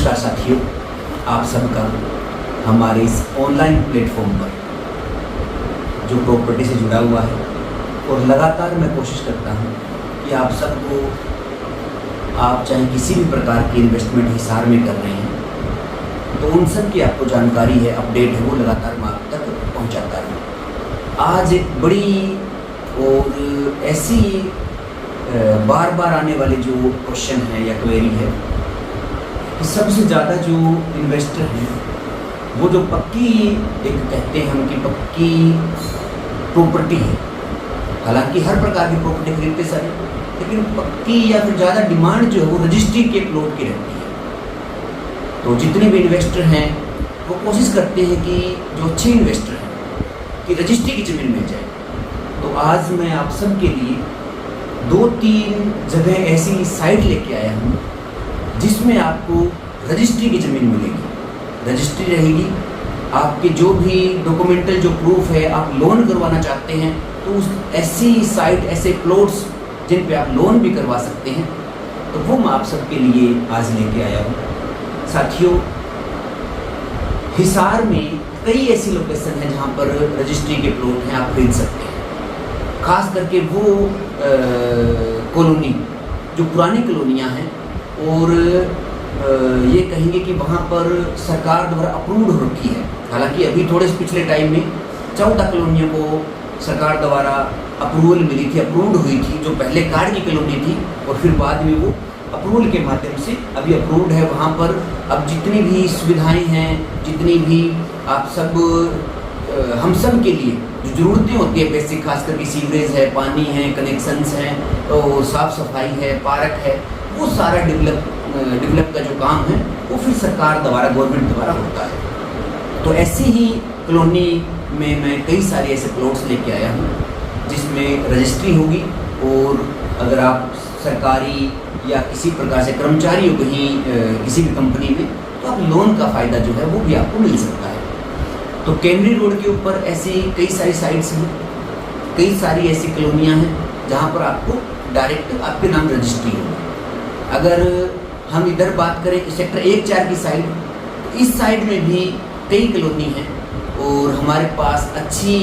नमस्कार साथियों, आप सबका हमारे इस ऑनलाइन प्लेटफॉर्म पर जो प्रॉपर्टी से जुड़ा हुआ है, और लगातार मैं कोशिश करता हूँ कि आप सबको, आप चाहे किसी भी प्रकार की इन्वेस्टमेंट हिसार में कर रहे हैं तो उन सब की आपको जानकारी है, अपडेट है, वो लगातार मैं आप तक पहुँचाता हूँ। आज एक बड़ी और ऐसी बार बार आने वाली जो क्वेश्चन है या क्वेरी है कि सबसे ज़्यादा जो इन्वेस्टर हैं वो जो पक्की, एक कहते हैं हम कि पक्की प्रॉपर्टी है, हालांकि हर प्रकार की प्रॉपर्टी खरीदते सारे, लेकिन पक्की या फिर ज़्यादा डिमांड जो है वो रजिस्ट्री के प्लॉट की रहती है। तो जितने भी इन्वेस्टर हैं वो कोशिश करते हैं कि जो अच्छे इन्वेस्टर हैं कि रजिस्ट्री की ज़मीन मिल जाए। तो आज मैं आप सब के लिए 2-3 जगह ऐसी साइट लेके आया हूँ जिसमें आपको रजिस्ट्री की ज़मीन मिलेगी। रजिस्ट्री रहेगी, आपके जो भी डॉक्यूमेंटल जो प्रूफ है, आप लोन करवाना चाहते हैं तो उस ऐसी साइट, ऐसे प्लॉट्स जिन पे आप लोन भी करवा सकते हैं, तो वो मैं आप सबके लिए आज लेके आया हूँ। साथियों, हिसार में कई ऐसी लोकेशन है जहाँ पर रजिस्ट्री के प्लॉट हैं, आप खरीद सकते हैं। खास करके वो कॉलोनी जो पुरानी कॉलोनियाँ हैं, और ये कहेंगे कि वहाँ पर सरकार द्वारा अप्रूव्ड हो रखी है। हालांकि अभी थोड़े पिछले टाइम में 14 कॉलोनियों को सरकार द्वारा अप्रूवल मिली थी, अप्रूव्ड हुई थी, जो पहले कार्ड की कॉलोनी थी और फिर बाद में वो अप्रूवल के माध्यम से अभी अप्रूव्ड है। वहाँ पर अब जितनी भी सुविधाएं हैं, जितनी भी आप सब, हम सब के लिए जो ज़रूरतें होती है बेसिक, खास करके सीवरेज है, पानी है, कनेक्शंस हैं, तो साफ़ सफाई है, पार्क है, वो सारा डेवलप का जो काम है वो फिर सरकार द्वारा, गवर्नमेंट द्वारा होता है। तो ऐसी ही कॉलोनी में मैं कई सारे ऐसे प्लॉट्स लेके आया हूँ जिसमें रजिस्ट्री होगी, और अगर आप सरकारी या किसी प्रकार से कर्मचारी हो कहीं किसी भी कंपनी में, तो आप लोन का फ़ायदा जो है वो भी आपको मिल सकता है। तो कैमरी रोड के ऊपर ऐसी कई सारी साइट्स हैं, कई सारी ऐसी कॉलोनियाँ हैं जहाँ पर आपको डायरेक्ट आपके नाम रजिस्ट्री होगी। अगर हम इधर बात करें सेक्टर 1-4 की साइड, तो इस साइड में भी कई कॉलोनी हैं और हमारे पास अच्छी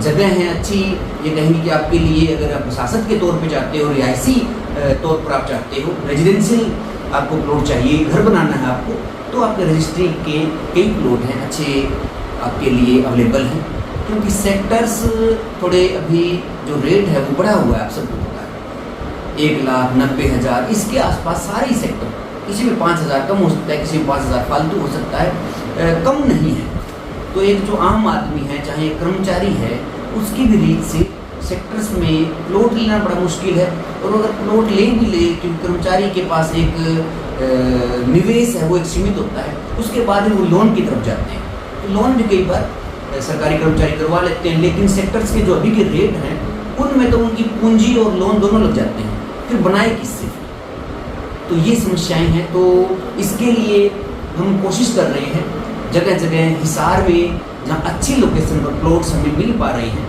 जगह हैं, अच्छी, ये कहेंगे कि आपके लिए अगर आप शासक के तौर पे चाहते हो, रिहायशी तौर पर आप चाहते हो, रेजिडेंशियल आपको प्लॉट चाहिए, घर बनाना है आपको, तो आपके रजिस्ट्री के कई प्लॉट हैं अच्छे आपके लिए अवेलेबल हैं। क्योंकि सेक्टर्स थोड़े अभी जो रेट है वो बढ़ा हुआ है, आप सबको पता है, 1,90,000 इसके आसपास सारे सेक्टर, किसी में 5,000 कम हो सकता है, किसी में 5,000 फालतू हो सकता है, कम नहीं है। तो एक जो आम आदमी है, चाहे एक कर्मचारी है, उसकी भी रीच से सेक्टर्स में प्लॉट लेना बड़ा मुश्किल है। और अगर प्लॉट ले भी ले, क्योंकि कर्मचारी के पास एक निवेश है वो एक सीमित होता है, उसके बाद वो लोन की तरफ जाते हैं। तो लोन भी कई बार सरकारी कर्मचारी करवा लेते हैं, लेकिन सेक्टर्स के जो अभी के रेट हैं उनमें तो उनकी पूंजी और लोन दोनों लग जाते हैं, फिर बनाए किससे? तो ये समस्याएं हैं। तो इसके लिए हम कोशिश कर रहे हैं जगह जगह हिसार में जहाँ अच्छी लोकेशन पर प्लॉट्स हमें मिल पा रहे हैं।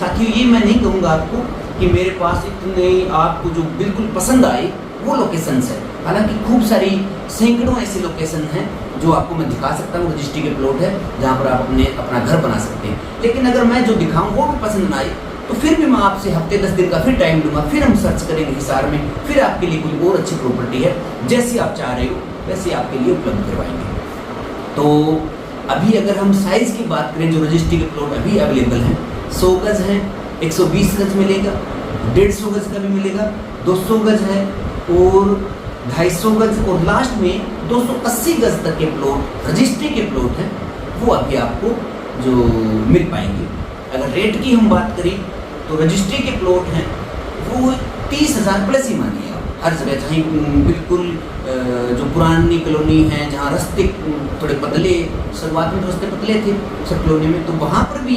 साथियों, ये मैं नहीं कहूँगा आपको कि मेरे पास इतने आपको जो बिल्कुल पसंद आए वो लोकेशंस है, हालांकि खूब सारी सैकड़ों ऐसी लोकेशन हैं जो आपको मैं दिखा सकता हूँ, रजिस्ट्री के प्लॉट है जहाँ पर आप अपना घर बना सकते हैं। लेकिन अगर मैं जो दिखाऊँ वो भी पसंद ना आए तो फिर भी मैं आपसे हफ्ते 10 दिन का फिर टाइम दूंगा, फिर हम सर्च करेंगे हिसार में, फिर आपके लिए कोई और अच्छी प्रॉपर्टी है जैसी आप चाह रहे हो वैसे आपके लिए उपलब्ध करवाएंगे। तो अभी अगर हम साइज़ की बात करें, जो रजिस्ट्री के प्लॉट अभी अवेलेबल हैं, 100 गज हैं, 120 गज मिलेगा, 150 गज का भी मिलेगा, 200 गज है और 250 गज, और लास्ट में 280 गज तक के प्लॉट रजिस्ट्री के प्लॉट हैं, वो अभी आपको जो मिल पाएंगे। अगर रेट की हम बात करें तो रजिस्ट्री के प्लॉट हैं वो 30,000 प्लस ही मानिए आप, हर जगह, चाहे बिल्कुल जो पुरानी कॉलोनी है जहाँ रास्ते थोड़े पतले, शुरुआत में तो रास्ते पतले थे सब कॉलोनी में, तो वहाँ पर भी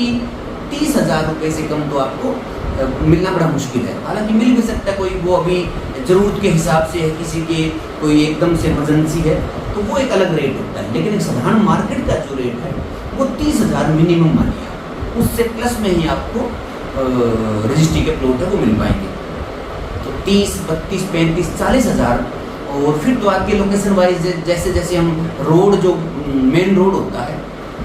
30,000 रुपये से कम तो आपको मिलना बड़ा मुश्किल है। हालांकि मिल भी सकता है कोई, वो अभी ज़रूरत के हिसाब से है, किसी के कोई एकदम से इमरजेंसी है तो वो एक अलग रेट होता है, लेकिन एक साधारण मार्केट का जो रेट है वो 30,000 मिनिमम मानिए, उससे प्लस में ही आपको रजिस्ट्री के प्लॉट है वो मिल पाएंगे। तो 30, 32, 35, 40,000 और फिर तो आपके लोकेशन वाइज जैसे जैसे हम रोड जो मेन रोड होता है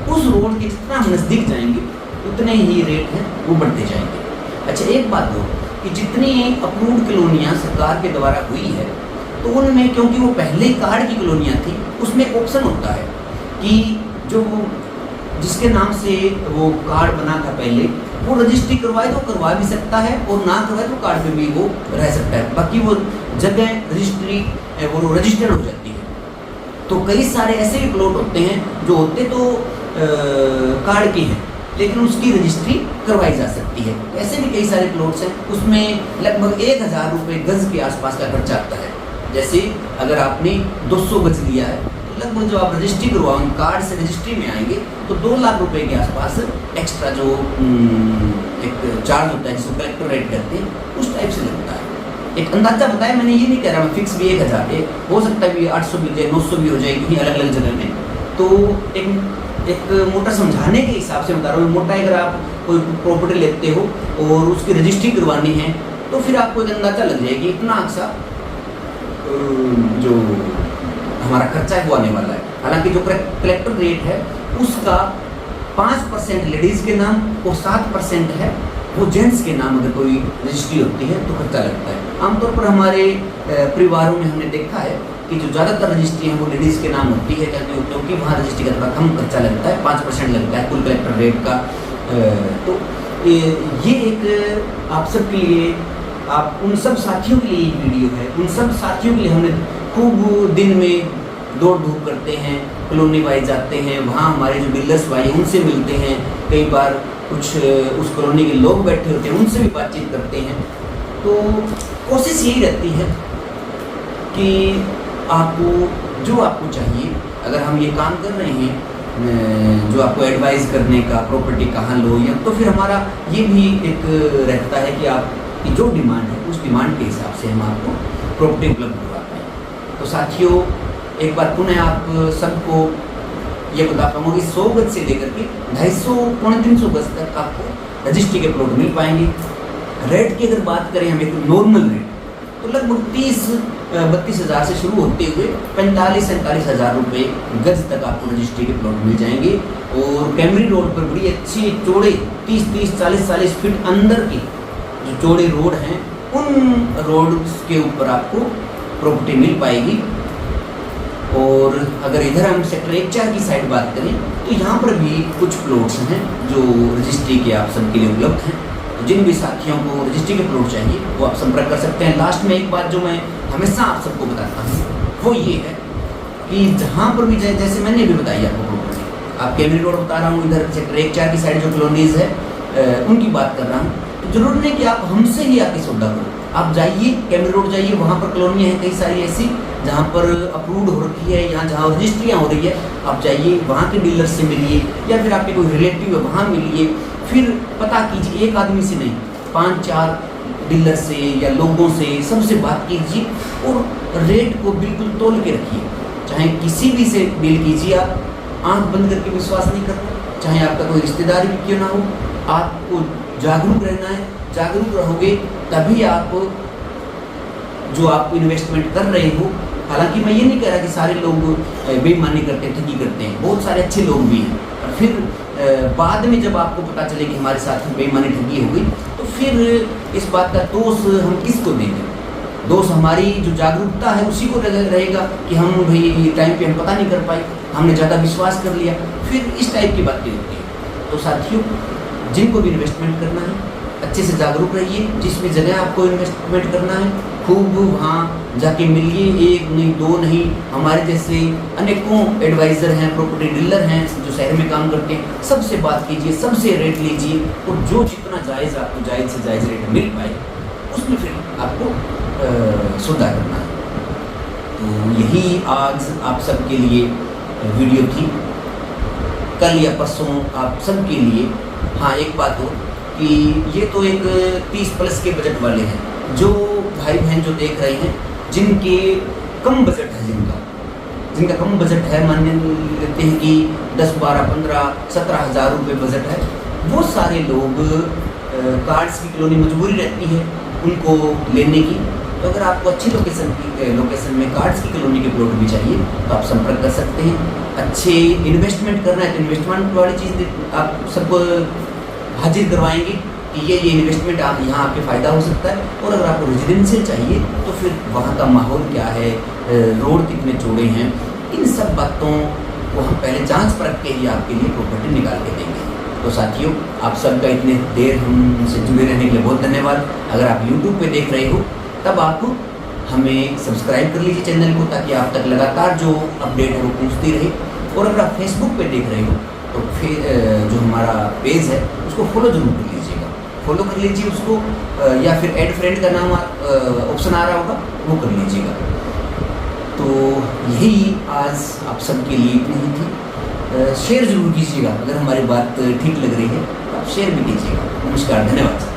उस रोड के जितना हम नज़दीक जाएंगे उतने ही रेट हैं वो बढ़ते जाएंगे। अच्छा एक बात हो कि जितनी अप्रूव्ड कॉलोनियाँ सरकार के द्वारा हुई है तो उनमें क्योंकि वो पहले कार्ड की कॉलोनियाँ थी उसमें एक ऑप्शन होता है कि जो जिसके नाम से वो कार्ड बना था पहले वो रजिस्ट्री करवाए तो करवा भी सकता है और ना करवाए तो कार्ड पे भी वो रह सकता है, बाकी वो जगह रजिस्ट्री वो रजिस्टर्ड हो जाती है। तो कई सारे ऐसे भी प्लॉट होते हैं जो होते तो कार्ड के हैं लेकिन उसकी रजिस्ट्री करवाई जा सकती है। ऐसे भी कई सारे प्लॉट्स हैं उसमें लगभग 1000 रुपये गज के आसपास का खर्चा आता है। जैसे अगर आपने 200 गज लिया है तो लगभग जो आप रजिस्ट्री करवाओ कार्ड से रजिस्ट्री में आएंगे तो 2 लाख रुपए के आसपास एक्स्ट्रा जो एक चार्ज होता है जिसको कलेक्टर रेट करते हैं उस टाइप से लगता है। एक अंदाजा बताया मैंने, ये नहीं कह रहा मैं फिक्स भी 1000 है, हो सकता है भी 800 भी हो जाए 900 भी हो जाए कहीं अलग अलग जगह में। तो एक मोटा समझाने के हिसाब से बता रहा हूँ। मोटा अगर आप कोई प्रॉपर्टी लेते हो और उसकी रजिस्ट्री करवानी है तो फिर आपको एक अंदाजा लग जाएगी इतना अक्सा जो हमारा खर्चा है वो आने वाला है। हालांकि जो कलेक्टर रेट है उसका 5% लेडीज़ के नाम और 7% है वो जेंट्स के नाम अगर कोई रजिस्ट्री होती है तो खर्चा लगता है। आमतौर पर हमारे परिवारों में हमने देखा है कि जो ज़्यादातर रजिस्ट्री हैं वो लेडीज़ के नाम होती है क्योंकि वहाँ रजिस्ट्री का थोड़ा कम खर्चा लगता है, 5% लगता है कुल कलेक्टर रेट का। तो ये एक आप सबके लिए, आप उन सब साथियों के लिए ये वीडियो है, उन सब साथियों के लिए हमने खूब दिन में दौड़ धूप करते हैं, कॉलोनी वाइज जाते हैं, वहाँ हमारे जो बिल्डर्स भाई उनसे मिलते हैं, कई बार कुछ उस कॉलोनी के लोग बैठे होते हैं उनसे भी बातचीत करते हैं। तो कोशिश यही रहती है कि आपको जो आपको चाहिए, अगर हम ये काम कर रहे हैं जो आपको एडवाइस करने का प्रॉपर्टी कहाँ लो या, तो फिर हमारा ये भी एक रहता है कि आपकी जो डिमांड है उस डिमांड के हिसाब से हम आपको प्रॉपर्टी उपलब्ध करवाते हैं। तो साथियों एक बार पुनः आप सबको ये बता पाऊँगा कि 100 गज से लेकर के 250 पौने 300 गज तक आपको रजिस्ट्री के प्लॉट मिल पाएंगे। रेट की अगर बात करें हम एक नॉर्मल रेट तो लगभग 30-32 हज़ार से शुरू होते हुए 45-47 हज़ार रुपये गज तक आपको रजिस्ट्री के प्लॉट मिल जाएंगे। और कैमरी रोड पर बड़ी अच्छी चौड़े 30-30 40-40 फीट अंदर के जो चौड़े रोड हैं उन रोड के ऊपर आपको प्रॉपर्टी मिल पाएगी। और अगर इधर हम सेक्टर 1-4 की साइड बात करें तो यहाँ पर भी कुछ प्लॉट्स हैं जो रजिस्ट्री के आप सबके लिए उपलब्ध हैं। तो जिन भी साथियों को रजिस्ट्री के प्लॉट चाहिए वो आप संपर्क कर सकते हैं। लास्ट में एक बात जो मैं हमेशा आप सबको बताता हूँ वो ये है कि जहाँ पर भी जैसे मैंने भी बताई आपको प्रॉपर्टी, आप कैमरी रोड बता रहा हूँ, इधर सेक्टर 1-4 की साइड जो कॉलोनीज़ है उनकी बात कर रहा हूँ। तो जरूर नहीं कि आप हमसे ही आके सौदा करो, आप जाइए कैमरी रोड जाइए, वहाँ पर कॉलोनियाँ हैं कई सारी ऐसी जहाँ पर अप्रूव्ड हो रखी है या जहाँ रजिस्ट्रियाँ हो रही है, आप जाइए वहाँ के डीलर से मिलिए या फिर आपके कोई रिलेटिव है वहाँ मिलिए। फिर पता कीजिए, एक आदमी से नहीं 5-4 डीलर से या लोगों से सबसे बात कीजिए और रेट को बिल्कुल तोल के रखिए। चाहे किसी भी से डील कीजिए, आप आंख बंद करके विश्वास नहीं करना, चाहे आपका कोई रिश्तेदार भी क्यों ना हो, आपको जागरूक रहना है। जागरूक रहोगे तभी आप जो आप इन्वेस्टमेंट कर रहे हो, हालांकि मैं ये नहीं कह रहा कि सारे लोग बेईमानी करते हैं, ठगी करते हैं, बहुत सारे अच्छे लोग भी हैं। और फिर बाद में जब आपको पता चले कि हमारे साथ बेईमानी ठगी हो गई तो फिर इस बात का दोष हम किसको देंगे? दोष हमारी जो जागरूकता है उसी को रहेगा कि हम भाई टाइम पे हम पता नहीं कर पाए, हमने ज़्यादा विश्वास कर लिया, फिर इस टाइप की बातें होती हैं। तो साथियों जिनको भी इन्वेस्टमेंट करना है अच्छे से जागरूक रहिए, जिसमें जगह आपको इन्वेस्टमेंट करना है खूब वहाँ जाके मिलिए, 1 नहीं 2 नहीं, हमारे जैसे अनेकों एडवाइज़र हैं, प्रॉपर्टी डीलर हैं जो शहर में काम करते हैं, सबसे बात कीजिए, सबसे रेट लीजिए और जो जितना जायज़ आपको जायज़ से जायज़ रेट मिल पाए उसमें फिर आपको सौदा करना है। तो यही आज आप सबके लिए वीडियो थी। कल या परसों आप सबके लिए हाँ एक बात हो कि ये तो एक 30+ के बजट वाले हैं, जो भाई बहन जो देख रहे हैं जिनके कम बजट है, जिनका कम बजट है, मान लेते हैं कि 10, 12, 15, 17 हज़ार रुपये बजट है, वो सारे लोग कार्ड्स की कॉलोनी मजबूरी रहती है उनको लेने की। तो अगर आपको अच्छी लोकेशन में कार्ड्स की कॉलोनी के प्लॉट भी चाहिए तो आप संपर्क कर सकते हैं। अच्छे इन्वेस्टमेंट करना है तो इन्वेस्टमेंट वाली चीज़ आप सबको हाजिर करवाएंगे कि ये इन्वेस्टमेंट आप यहाँ आपके फ़ायदा हो सकता है। और अगर आपको रेजिडेंशियल चाहिए तो फिर वहाँ का माहौल क्या है, रोड कितने चौड़े हैं, इन सब बातों को हम पहले जांच परख के ही आपके लिए प्रॉपर्टी निकाल के देंगे। तो साथियों, आप सबका इतने देर हमसे जुड़े रहने के लिए बहुत धन्यवाद। अगर आप YouTube पे देख रहे हो तब आप हमें सब्सक्राइब कर लीजिए चैनल को, ताकि आप तक लगातार जो अपडेट है वो पहुँचती रहे। और अगर आप Facebook पे देख रहे हो तो फिर जो हमारा पेज है उसको फॉलो जरूर कर लीजिएगा, फॉलो कर लीजिए उसको, या फिर ऐड फ्रेंड का नाम ऑप्शन आ रहा होगा वो कर लीजिएगा। तो यही आज आप सबके लिए इतनी ही थी। शेयर जरूर कीजिएगा, अगर हमारी बात ठीक लग रही है तो आप शेयर भी कीजिएगा। नमस्कार, धन्यवाद।